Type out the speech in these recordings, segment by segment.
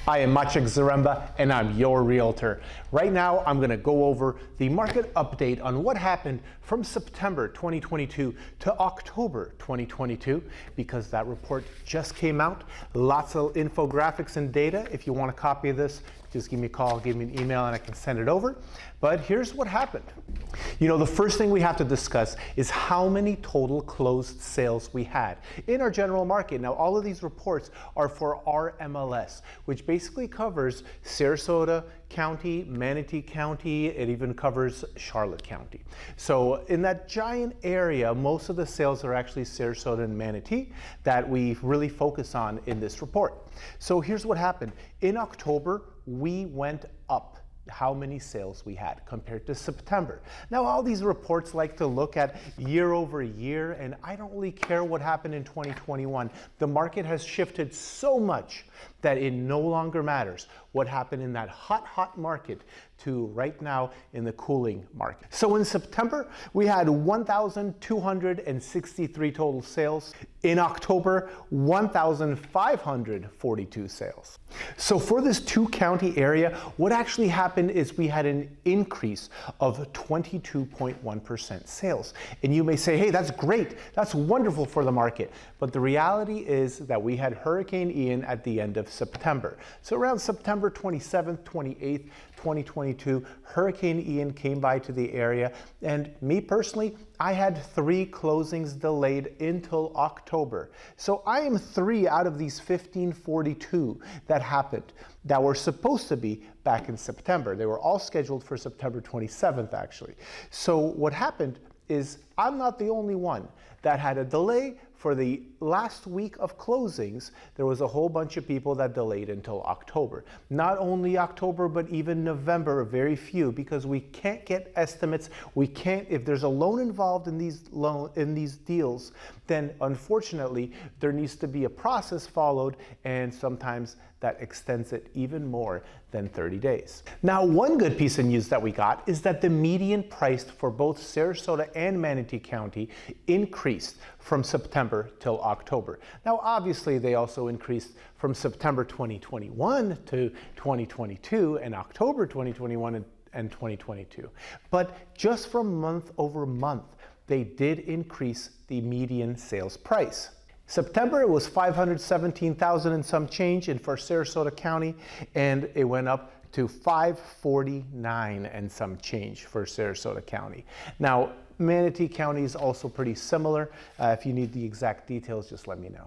I am Maciek Zaremba, and I'm your realtor. Right now, I'm going to go over the market update on what happened from September 2022 to October 2022, because that report just came out. Lots of infographics and data. If you want a copy of this, just give me a call, give me an email, and I can send it over. But here's what happened. You know, the first thing we have to discuss is how many total closed sales we had in our general market. Now, all of these reports are for our MLS, which basically covers Sarasota County, Manatee County, it even covers Charlotte County. So in that giant area, most of the sales are actually Sarasota and Manatee that we really focus on in this report. So here's what happened. In October, we went up how many sales we had compared to September. Now, all these reports like to look at year over year, and I don't really care what happened in 2021. The market has shifted so much that it no longer matters what happened in that hot market to right now in the cooling market. So in September, we had 1,263 total sales. In October, 1,542 sales. So for this two-county area, what actually happened is we had an increase of 22.1% sales. And you may say, hey, that's great. That's wonderful for the market. But the reality is that we had Hurricane Ian at the end of September. So around September 27th, 28th, 2022, Hurricane Ian came by to the area, and me personally, I had 3 closings delayed until October. So I am 3 out of these 1,542 that happened that were supposed to be back in September. They were all scheduled for September 27th, actually. So what happened is I'm not the only one that had a delay. For the last week of closings, there was a whole bunch of people that delayed until October. Not only October, but even November, very few, because we can't get estimates. We can't, if there's a loan involved in these deals, then unfortunately, there needs to be a process followed, and sometimes that extends it even more than 30 days. Now, one good piece of news that we got is that the median price for both Sarasota and Manatee County increased from September till October. Now, obviously, they also increased from September 2021 to 2022 and October 2021 and 2022. But just from month over month, they did increase the median sales price. September, it was $517,000 and some change for Sarasota County, and it went up to $549,000 and some change for Sarasota County. Now, Manatee County is also pretty similar. If you need the exact details, just let me know.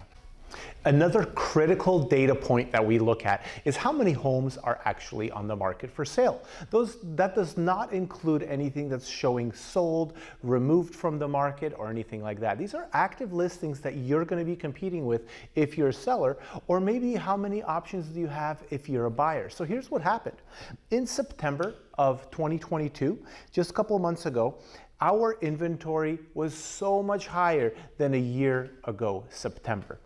Another critical data point that we look at is how many homes are actually on the market for sale. That does not include anything that's showing sold, removed from the market, or anything like that. These are active listings that you're going to be competing with if you're a seller, or maybe how many options do you have if you're a buyer. So here's what happened. In September of 2022, just a couple of months ago, our inventory was so much higher than a year ago, September.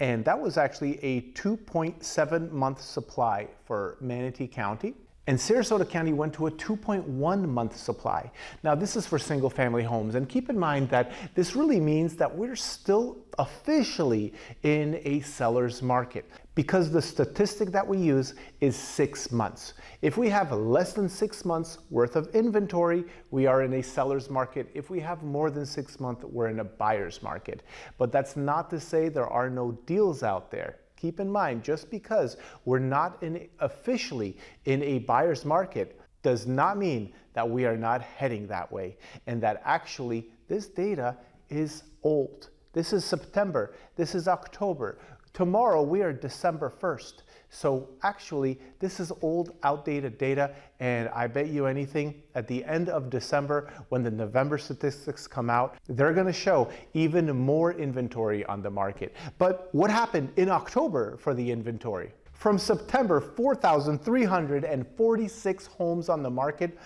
And that was actually a 2.7 month supply for Manatee County. And Sarasota County went to a 2.1 month supply. Now, this is for single family homes. And keep in mind that this really means that we're still officially in a seller's market, because the statistic that we use is 6 months. If we have less than 6 months worth of inventory, we are in a seller's market. If we have more than 6 months, we're in a buyer's market. But that's not to say there are no deals out there. Keep in mind, just because we're not officially in a buyer's market does not mean that we are not heading that way, and that actually this data is old. This is September, this is October. Tomorrow we are December 1st. So actually, this is old, outdated data, and I bet you anything, at the end of December, when the November statistics come out, they're gonna show even more inventory on the market. But what happened in October for the inventory? From September, 4,346 homes on the market,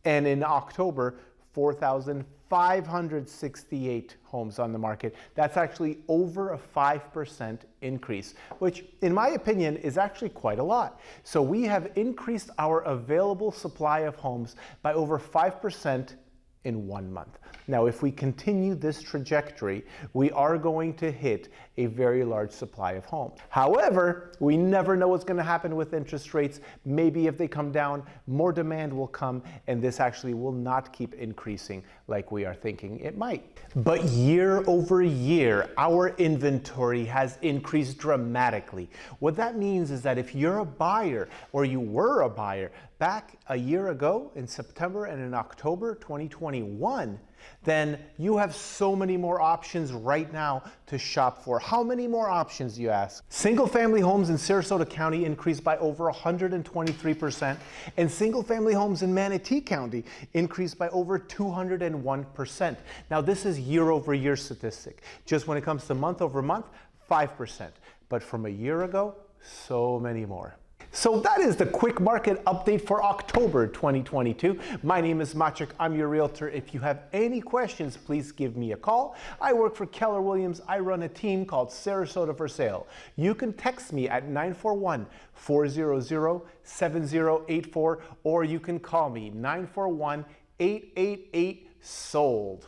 and in October, 4,568 homes on the market. That's actually over a 5% increase, which in my opinion is actually quite a lot. So we have increased our available supply of homes by over 5% in 1 month. Now, if we continue this trajectory, we are going to hit a very large supply of homes. However, we never know what's going to happen with interest rates. Maybe if they come down, more demand will come, and this actually will not keep increasing like we are thinking it might. But year over year, our inventory has increased dramatically. What that means is that if you're a buyer, or you were a buyer back a year ago in September and in October 2021, then you have so many more options right now to shop for. How many more options, you ask? Single-family homes in Sarasota County increased by over 123%, and single-family homes in Manatee County increased by over 201%. Now, this is year-over-year statistic. Just when it comes to month-over-month, 5%. But from a year ago, so many more. So that is the quick market update for October 2022. My name is Maciek. I'm your realtor. If you have any questions, please give me a call. I work for Keller Williams. I run a team called Sarasota for Sale. You can text me at 941-400-7084, or you can call me 941-888-SOLD.